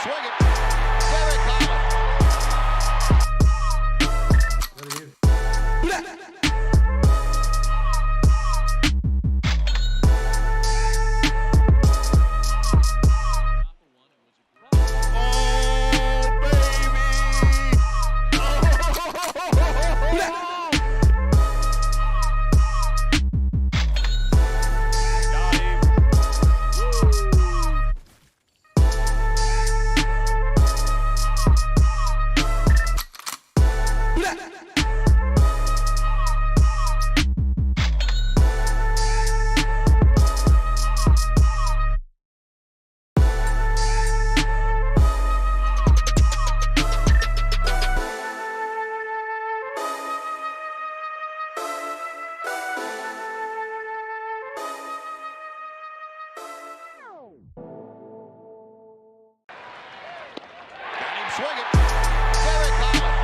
swinging. Derek Collins. Swinging. Derek Collins.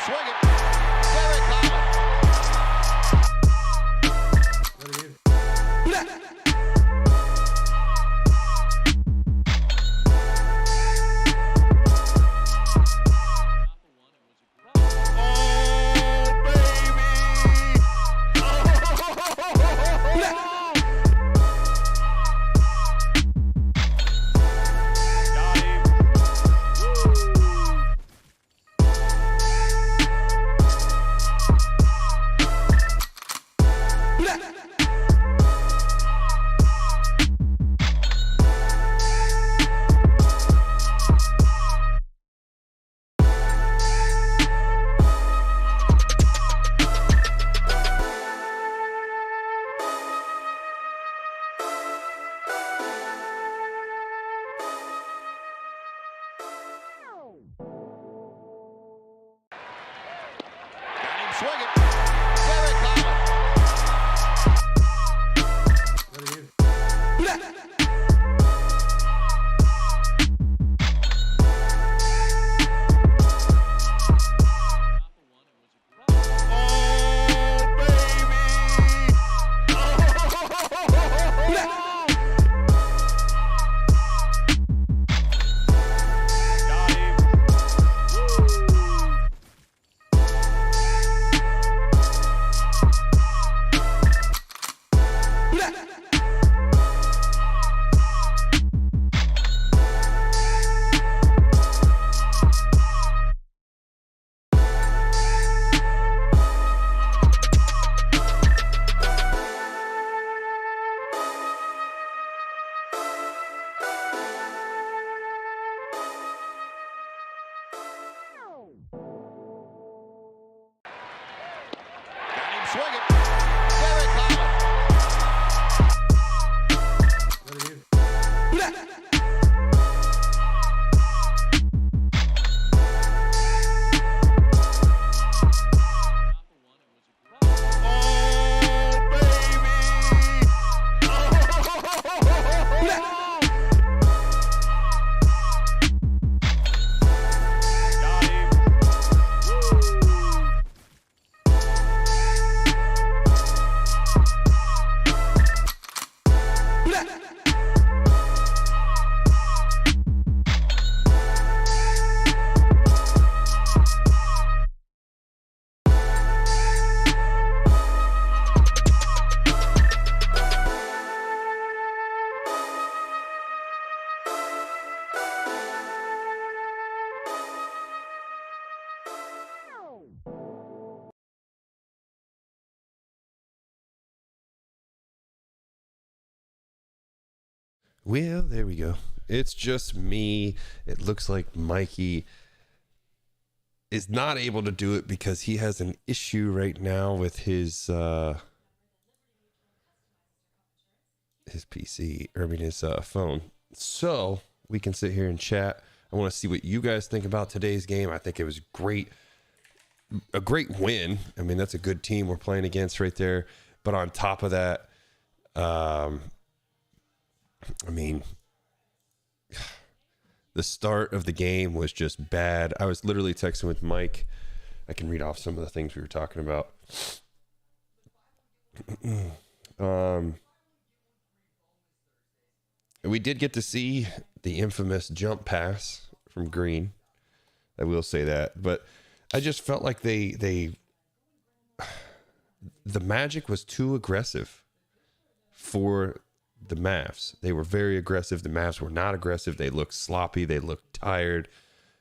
Swinging. Derek Collins. Swinging. Derek Collins. Swinging. Derek Collins. Well, there we go. It's just me. It looks like Mikey is not able to do it because he has an issue right now with his PC, or I mean his phone. So we can sit here and chat. I want to see what you guys think about today's game. I think it was great. A great win. I mean, that's a good team we're playing against right there. But on top of that, I mean, the start of the game was just bad. I was literally texting with Mike. I can read off some of the things we were talking about. We did get to see the infamous jump pass from Green. I will say that. But I just felt like the Magic was too aggressive for the Mavs. They were very aggressive. The Mavs were not aggressive. They looked sloppy. They looked tired.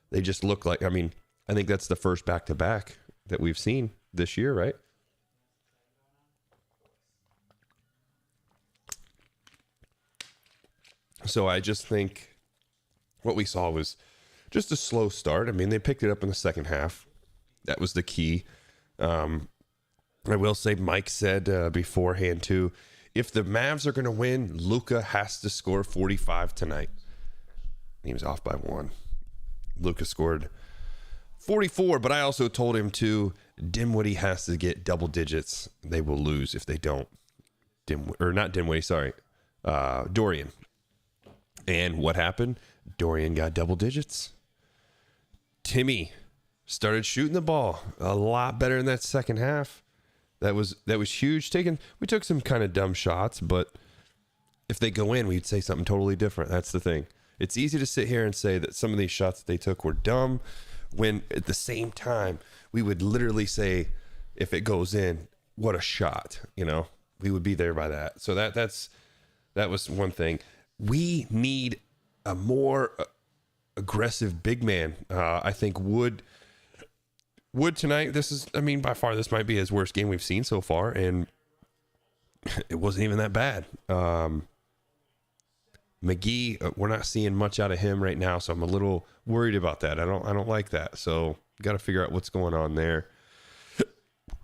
They just looked like, I mean, I think that's the first back-to-back that we've seen this year, right? So I just think what we saw was just a slow start. I mean, they picked it up in the second half. That was the key. I will say Mike said beforehand too, if the Mavs are going to win, Luka has to score 45 tonight. He was off by 1. Luka scored 44, but I also told him to Dinwiddie has to get double digits. They will lose if they don't. Dorian. And what happened? Dorian got double digits. Timmy started shooting the ball a lot better in that second half. That was huge. We took some kind of dumb shots, but if they go in, we'd say something totally different. That's the thing. It's easy to sit here and say that some of these shots that they took were dumb, when at the same time we would literally say, if it goes in, what a shot. You know, we would be there by that. So that was one thing. We need a more aggressive big man. I think Wood tonight, by far, this might be his worst game we've seen so far, and it wasn't even that bad. McGee, we're not seeing much out of him right now, so I'm a little worried about that. I don't like that. So got to figure out what's going on there.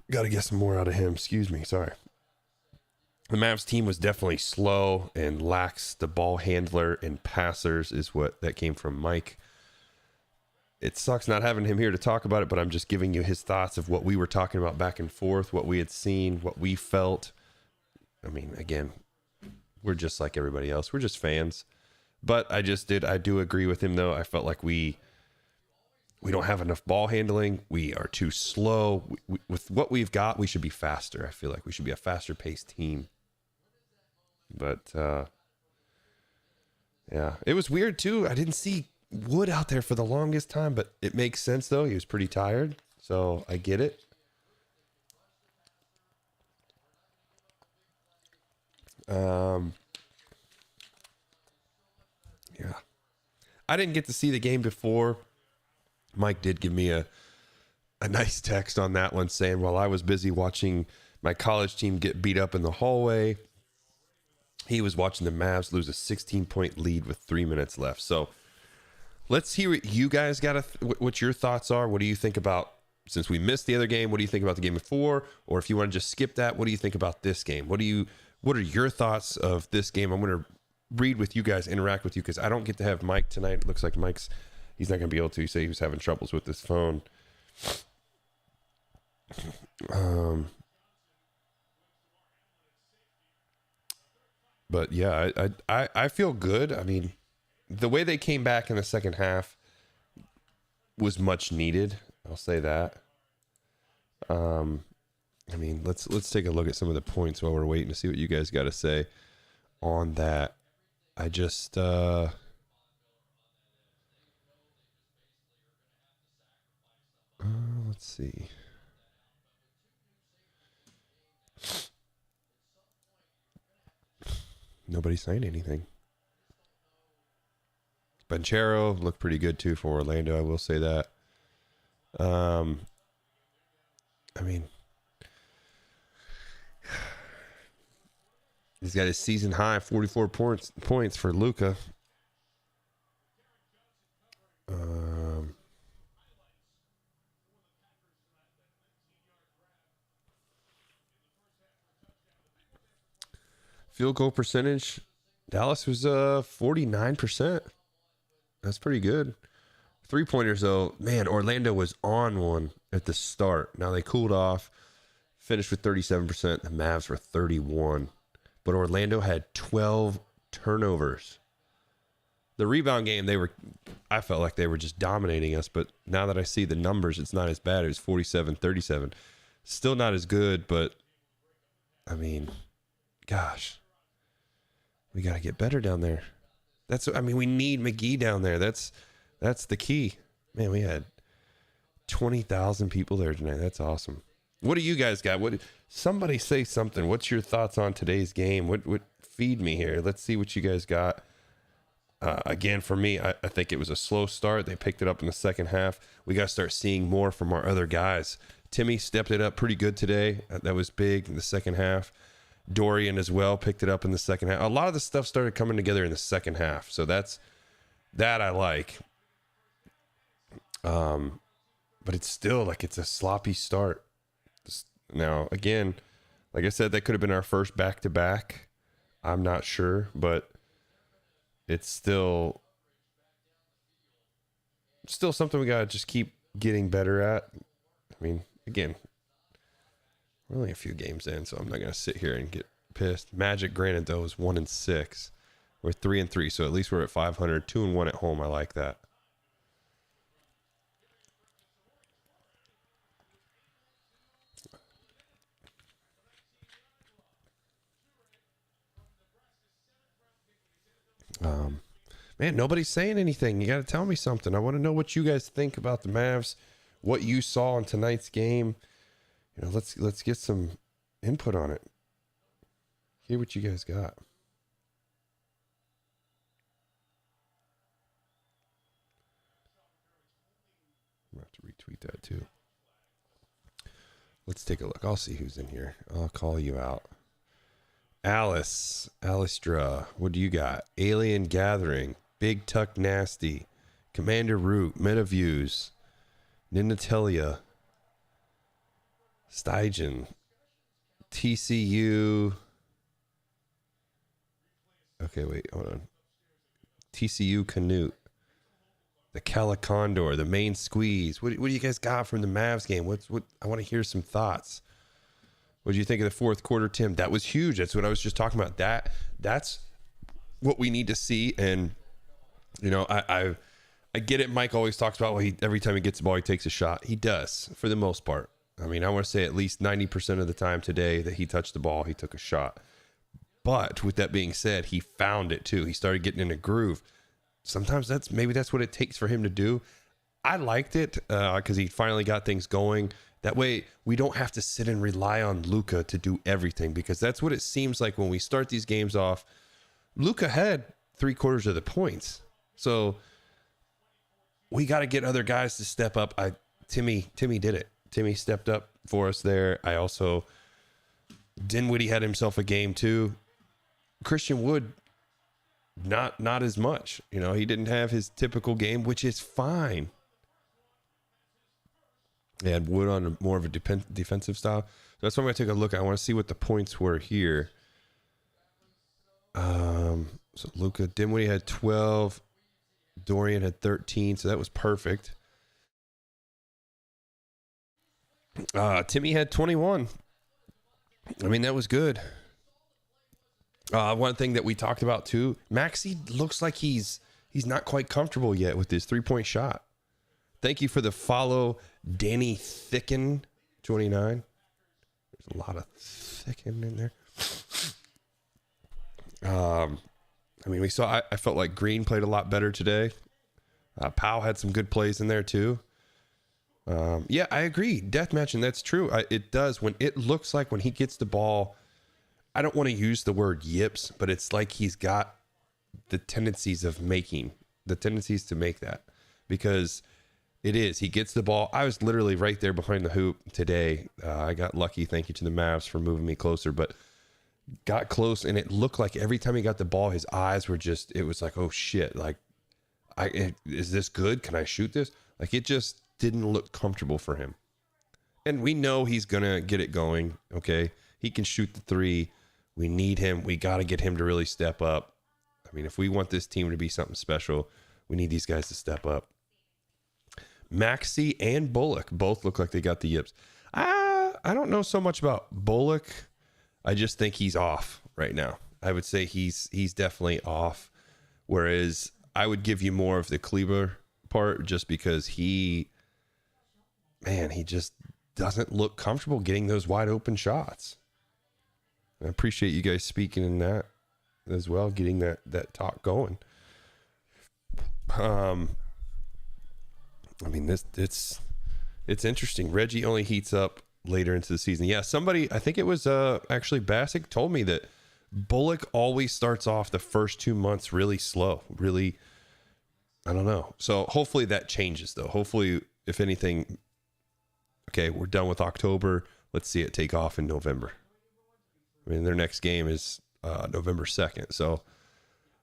Got to get some more out of him. Excuse me. Sorry. The Mavs team was definitely slow and lacks the ball handler and passers, is what that came from Mike. It sucks not having him here to talk about it, but I'm just giving you his thoughts of what we were talking about back and forth, what we had seen, what we felt. I mean, again, we're just like everybody else. We're just fans. But I do agree with him, though. I felt like we don't have enough ball handling. We are too slow. With what we've got, we should be faster. I feel like we should be a faster paced team. But, yeah, it was weird, too. I didn't see Wood out there for the longest time, but it makes sense, though. He was pretty tired, so I get it. Yeah. I didn't get to see the game before. Mike did give me a nice text on that one saying, while I was busy watching my college team get beat up in the hallway, he was watching the Mavs lose a 16-point lead with 3 minutes left. So let's hear what you guys what your thoughts are. What do you think about, since we missed the other game, what do you think about the game before? Or if you want to just skip that, what do you think about this game? What are your thoughts of this game? I'm going to read with you guys, interact with you, because I don't get to have Mike tonight. It looks like he's not going to be able to. He said he was having troubles with his phone. But yeah, I feel good. I mean, the way they came back in the second half was much needed. I'll say that. I mean, let's take a look at some of the points while we're waiting to see what you guys got to say on that. I just let's see. Nobody signed anything. Banchero looked pretty good too for Orlando, I will say that. I mean, He's got his season high 44 points for Luka. Field goal percentage, Dallas was 49%. That's pretty good. 3-pointers though, man, Orlando was on one at the start. Now they cooled off, finished with 37%. The Mavs were 31%. But Orlando had 12 turnovers. The rebound game, I felt like they were just dominating us, but now that I see the numbers, it's not as bad. It was 47-37. Still not as good, but I mean, gosh, we got to get better down there. We need McGee down there. That's the key. Man, we had 20,000 people there tonight. That's awesome. What do you guys got? Somebody say something. What's your thoughts on today's game? What feed me here? Let's see what you guys got. Again, for me, I think it was a slow start. They picked it up in the second half. We got to start seeing more from our other guys. Timmy stepped it up pretty good today. That was big in the second half. Dorian as well picked it up in the second half. A lot of the stuff started coming together in the second half. So that I like. But it's still like it's a sloppy start. Now, again, like I said, that could have been our first back-to-back. I'm not sure, but it's still something we got to just keep getting better at. I mean, again, we're only a few games in, so I'm not going to sit here and get pissed. Magic, granted, though, is 1-6. We're 3-3, so at least we're at 500. 2-1 at home. I like that. Man, nobody's saying anything. You got to tell me something. I want to know what you guys think about the Mavs, what you saw in tonight's game. You know, let's get some input on it. Hear what you guys got. I'm going to have to retweet that too. Let's take a look. I'll see who's in here. I'll call you out. Alistra, what do you got? Alien Gathering, Big Tuck Nasty, Commander Root, MetaViews, Ninatelia, Stygen, TCU. Okay, wait, hold on. TCU Canute, the Calicondor, the Main Squeeze. What do you guys got from the Mavs game? What I want to hear some thoughts. What do you think of the fourth quarter, Tim? That was huge. That's what I was just talking about. That's what we need to see. And, you know, I get it. Mike always talks about, well, every time he gets the ball, he takes a shot. He does, for the most part. I mean, I want to say at least 90% of the time today that he touched the ball, he took a shot. But with that being said, he found it too. He started getting in a groove. Sometimes that's what it takes for him to do. I liked it because he finally got things going. That way, we don't have to sit and rely on Luka to do everything, because that's what it seems like when we start these games off. Luka had 3/4 of the points, so we got to get other guys to step up. Timmy did it. Timmy stepped up for us there. Dinwiddie had himself a game too. Christian Wood, not as much. You know, he didn't have his typical game, which is fine. They had Wood on more of a defensive style. So that's why I'm going to take a look. I want to see what the points were here. So Luka, Dinwiddie had 12. Dorian had 13. So that was perfect. Timmy had 21. I mean, that was good. One thing that we talked about too, Maxey looks like he's not quite comfortable yet with his 3-point shot. Thank you for the follow, Danny Thicken, 29. There's a lot of Thicken in there. I mean, I felt like Green played a lot better today. Powell had some good plays in there too. Yeah, I agree. Deathmatch, and that's true. It does. When it looks like when he gets the ball, I don't want to use the word yips, but it's like he's got the tendencies to make that, because it is. He gets the ball. I was literally right there behind the hoop today. I got lucky. Thank you to the Mavs for moving me closer. But got close, and it looked like every time he got the ball, his eyes were just, it was like, oh shit, like, is this good? Can I shoot this? Like, it just didn't look comfortable for him. And we know he's going to get it going, okay? He can shoot the three. We need him. We got to get him to really step up. I mean, if we want this team to be something special, we need these guys to step up. Maxey and Bullock both look like they got the yips. I don't know so much about Bullock. I just think he's off right now. I would say he's definitely off. Whereas I would give you more of the Kleber part just because he just doesn't look comfortable getting those wide open shots. I appreciate you guys speaking in that as well, getting that talk going. I mean, it's interesting. Reggie only heats up later into the season. Yeah, somebody, I think it was actually Bassick, told me that Bullock always starts off the first 2 months really slow. Really, I don't know. So hopefully that changes, though. Hopefully, if anything, okay, we're done with October. Let's see it take off in November. I mean, their next game is November 2nd. So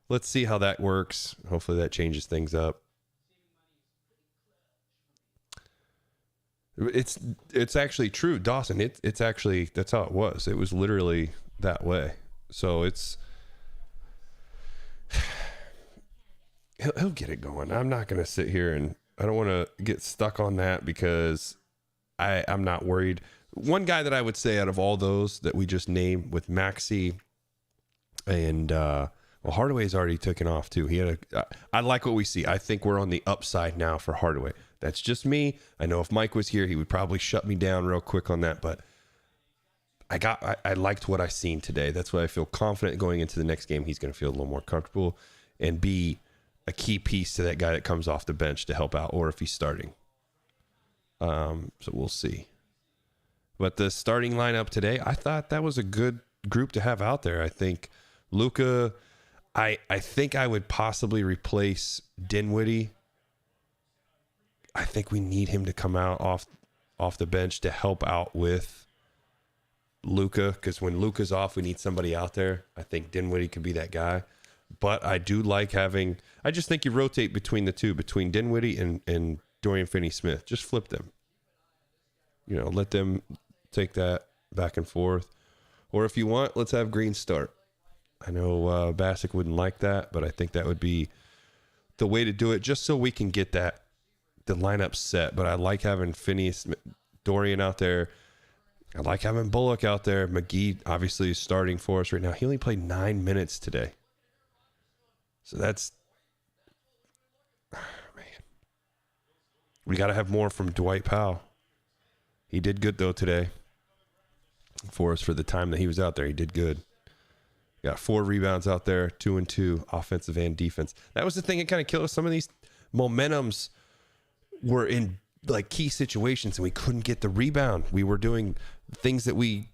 let's see how that works. Hopefully that changes things up. It's actually true, Dawson. It's actually, that's how it was. It was literally that way. So he'll get it going. I'm not going to sit here and I don't want to get stuck on that because I'm not worried. One guy that I would say out of all those that we just named with Maxey and Hardaway's already taken off too. I like what we see. I think we're on the upside now for Hardaway. That's just me. I know if Mike was here, he would probably shut me down real quick on that, but I liked what I seen today. That's why I feel confident going into the next game. He's going to feel a little more comfortable and be a key piece to that guy that comes off the bench to help out, or if he's starting. So we'll see. But the starting lineup today, I thought that was a good group to have out there. I think Luka, I think I would possibly replace Dinwiddie. I think we need him to come out off the bench to help out with Luka, because when Luka's off, we need somebody out there. I think Dinwiddie could be that guy. But I do like having, I just think you rotate between the two, between Dinwiddie and Dorian Finney-Smith. Just flip them. Let them take that back and forth. Or if you want, let's have Green start. I know Bassick wouldn't like that, but I think that would be the way to do it, just so we can get the lineup set. But I like having Dorian out there. I like having Bullock out there. McGee obviously is starting for us right now. He only played 9 minutes today. So that's, man. We got to have more from Dwight Powell. He did good, though, today for us for the time that he was out there. He did good. Got 4 rebounds out there, 2 and 2, offensive and defense. That was the thing that kind of killed us. Some of these momentums were in like key situations and we couldn't get the rebound. We were doing things that we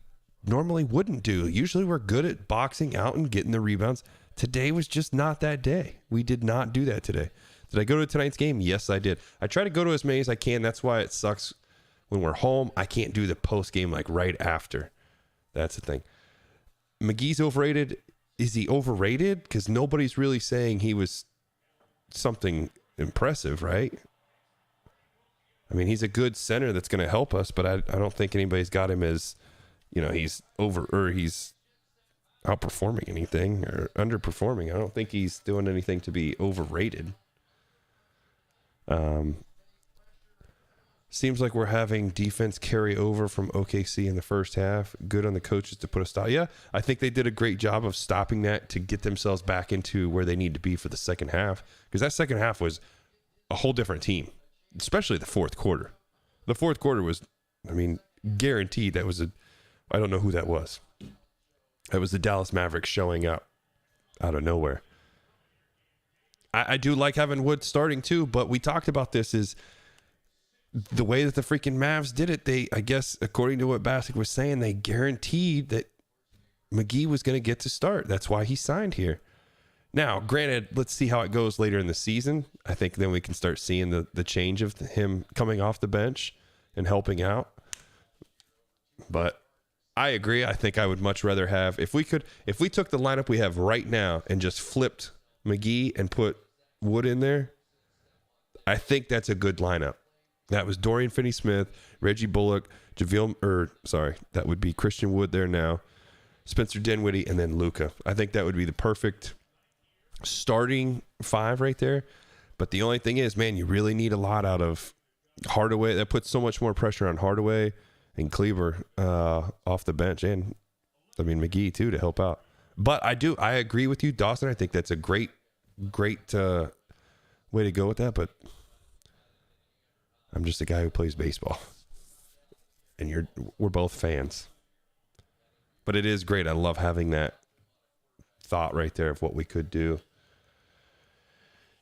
normally wouldn't do. Usually we're good at boxing out and getting the rebounds. Today was just not that day. We did not do that today. Did I go to tonight's game? Yes, I did. I try to go to as many as I can. That's why it sucks when we're home. I can't do the post game like right after. That's the thing. McGee's overrated. Is he overrated? Because nobody's really saying he was something impressive, right? I mean, he's a good center that's going to help us, but I don't think anybody's got him as, he's he's outperforming anything or underperforming. I don't think he's doing anything to be overrated. Seems like we're having defense carry over from OKC in the first half. Good on the coaches to put a stop. Yeah, I think they did a great job of stopping that to get themselves back into where they need to be for the second half, because that second half was a whole different team, especially the fourth quarter. The fourth quarter was, guaranteed that was I don't know who that was. That was the Dallas Mavericks showing up out of nowhere. I do like having Wood starting too, but we talked about this is the way that the freaking Mavs did it. They, I guess, according to what Bassick was saying, they guaranteed that McGee was going to get to start. That's why he signed here. Now, granted, let's see how it goes later in the season. I think then we can start seeing the change of him coming off the bench and helping out. But I agree. I think I would much rather have, if we took the lineup we have right now and just flipped McGee and put Wood in there, I think that's a good lineup. That was Dorian Finney-Smith, Reggie Bullock, that would be Christian Wood there now, Spencer Dinwiddie, and then Luka. I think that would be the perfect starting 5 right there. But the only thing is, man, you really need a lot out of Hardaway. That puts so much more pressure on Hardaway and Kleber off the bench, and McGee too, to help out. But I agree with you, Dawson. I think that's a great way to go with that. But I'm just a guy who plays baseball, and we're both fans. But it is great. I love having that thought right there of what we could do.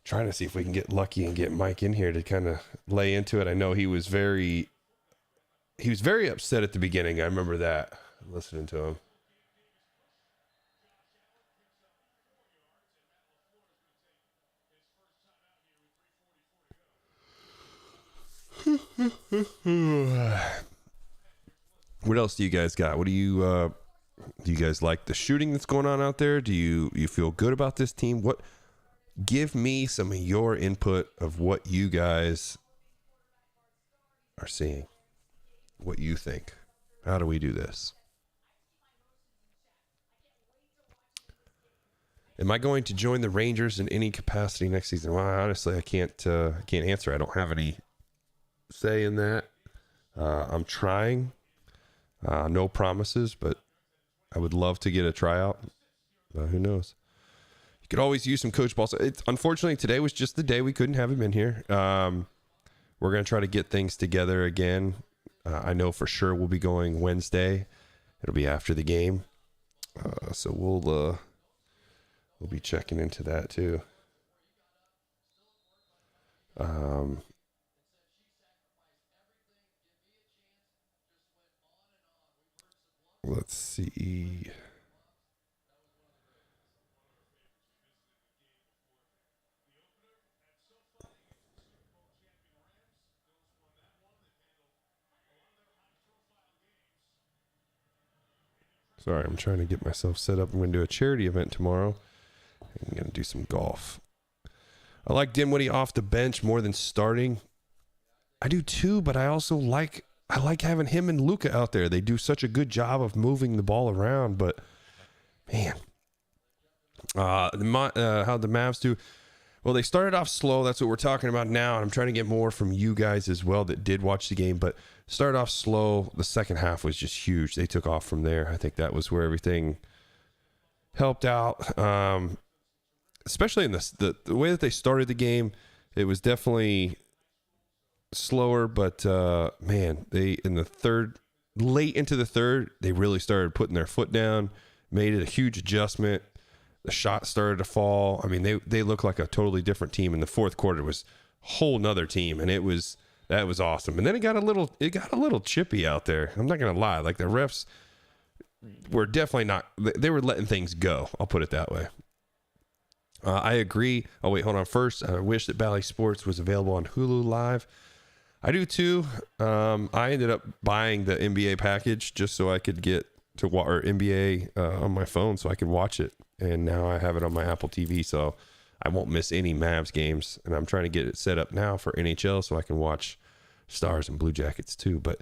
Trying to see if we can get lucky and get Mike in here to kind of lay into it. I know he was very upset at the beginning. I remember that, listening to him. What else do you guys got? What do you guys like the shooting that's going on out there? Do you feel good about this team? Give me some of your input of what you guys are seeing. What you think. How do we do this? Am I going to join the Rangers in any capacity next season? Well, honestly, I can't answer. I don't have any say in that. I'm trying. No promises, but I would love to get a tryout. Who knows? You could always use some coach balls. Unfortunately, today was just the day we couldn't have him in here. We're going to try to get things together again. I know for sure we'll be going Wednesday. It'll be after the game. So we'll be checking into that too. Let's see. Sorry, I'm trying to get myself set up. I'm going to do a charity event tomorrow. I'm going to do some golf. I like Dinwiddie off the bench more than starting. I do too, but I also like having him and Luka out there. They do such a good job of moving the ball around, but man, how the Mavs do. Well, they started off slow. That's what we're talking about now. And I'm trying to get more from you guys as well that did watch the game, but started off slow. The second half was just huge. They took off from there. I think that was where everything helped out. Especially in the way that they started the game, it was definitely slower, but man, they late into the third, they really started putting their foot down, made it a huge adjustment. The shot started to fall. I mean, they look like a totally different team. In the fourth quarter was a whole nother team, and that was awesome. And then it got a little chippy out there. I'm not gonna lie, like the refs were definitely not. They were letting things go. I'll put it that way. I agree. Oh wait, hold on. First, I wish that Bally Sports was available on Hulu Live. I do too. I ended up buying the NBA package just so I could get to NBA on my phone so I could watch it. And now I have it on my Apple TV, so I won't miss any Mavs games. And I'm trying to get it set up now for NHL so I can watch Stars and Blue Jackets too. But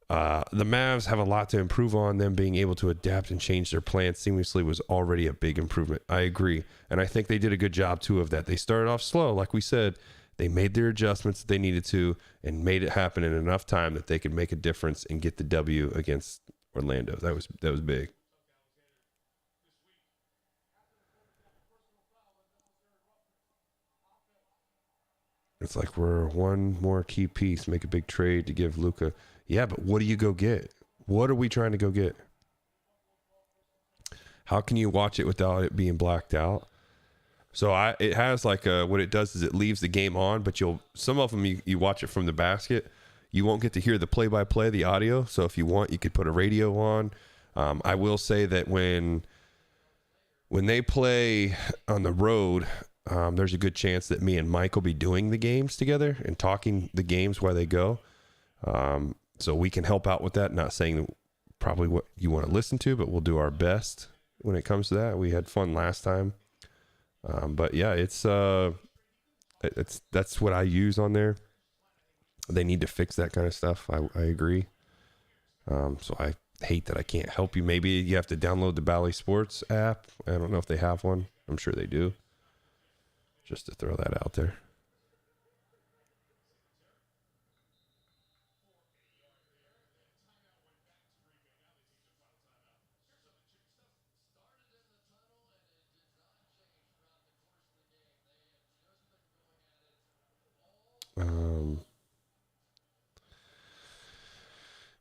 the Mavs have a lot to improve on. Them being able to adapt and change their plans seamlessly was already a big improvement. I agree. And I think they did a good job too of that. They started off slow, like we said. They made their adjustments that they needed to and made it happen in enough time that they could make a difference and get the W against Orlando. That was big. It's like we're one more key piece, make a big trade to give Luka. Yeah, but what do you go get? What are we trying to go get? How can you watch it without it being blacked out? So it has like what it does is it leaves the game on, but some of them you watch it from the basket. You won't get to hear the play-by-play, the audio. So if you want, you could put a radio on. I will say that when they play on the road, there's a good chance that me and Mike will be doing the games together and talking the games while they go. So we can help out with that. Not saying that probably what you want to listen to, but we'll do our best when it comes to that. We had fun last time. But yeah, it's that's what I use on there. They need to fix that kind of stuff. I agree. So I hate that I can't help you. Maybe you have to download the Bally Sports app. I don't know if they have one. I'm sure they do. Just to throw that out there.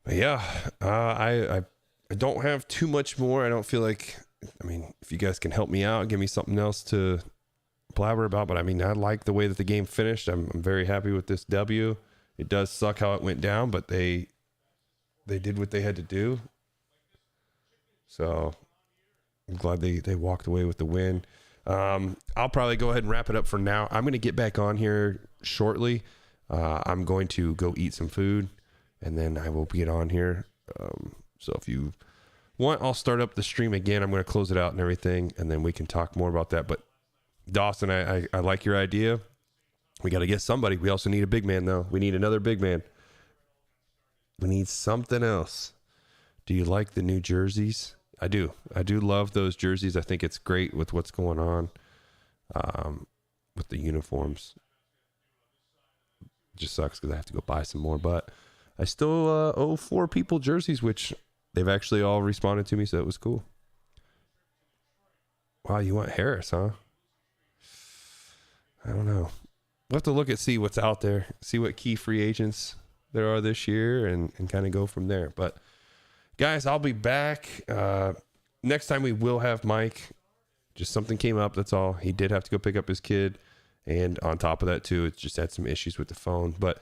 But yeah, I don't have too much more. I don't feel like, I mean, if you guys can help me out, give me something else to blabber about. But I mean, I like the way that the game finished. I'm very happy with this W. It does suck how it went down, but they did what they had to do. So I'm glad they walked away with the win. I'll probably go ahead and wrap it up for now. I'm going to get back on here shortly. I'm going to go eat some food, and then I will get on here. So if you want, I'll start up the stream again. I'm going to close it out and everything, and then we can talk more about that. But Dawson, I like your idea. We got to get somebody. We also need a big man, though. We need another big man. We need something else. Do you like the new jerseys? I do. I do love those jerseys. I think it's great with what's going on with the uniforms. It just sucks because I have to go buy some more. But I still owe 4 people jerseys, which they've actually all responded to me, so it was cool. Wow, you want Harris, huh? I don't know. We'll have to see what's out there, see what key free agents there are this year, and kind of go from there. But guys, I'll be back. Next time we will have Mike. Just something came up, that's all. He did have to go pick up his kid. And on top of that, too, it just had some issues with the phone. But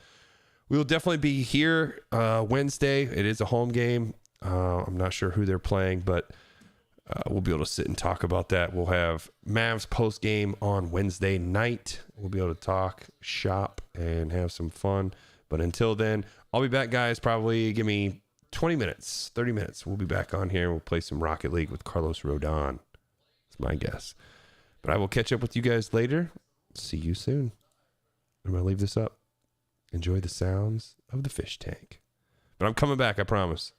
we will definitely be here Wednesday. It is a home game. I'm not sure who they're playing, but we'll be able to sit and talk about that. We'll have Mavs post game on Wednesday night. We'll be able to talk, shop, and have some fun. But until then, I'll be back, guys. Probably give me 20 minutes, 30 minutes. We'll be back on here. We'll play some Rocket League with Carlos Rodon. That's my guess. But I will catch up with you guys later. See you soon. I'm going to leave this up. Enjoy the sounds of the fish tank. But I'm coming back, I promise.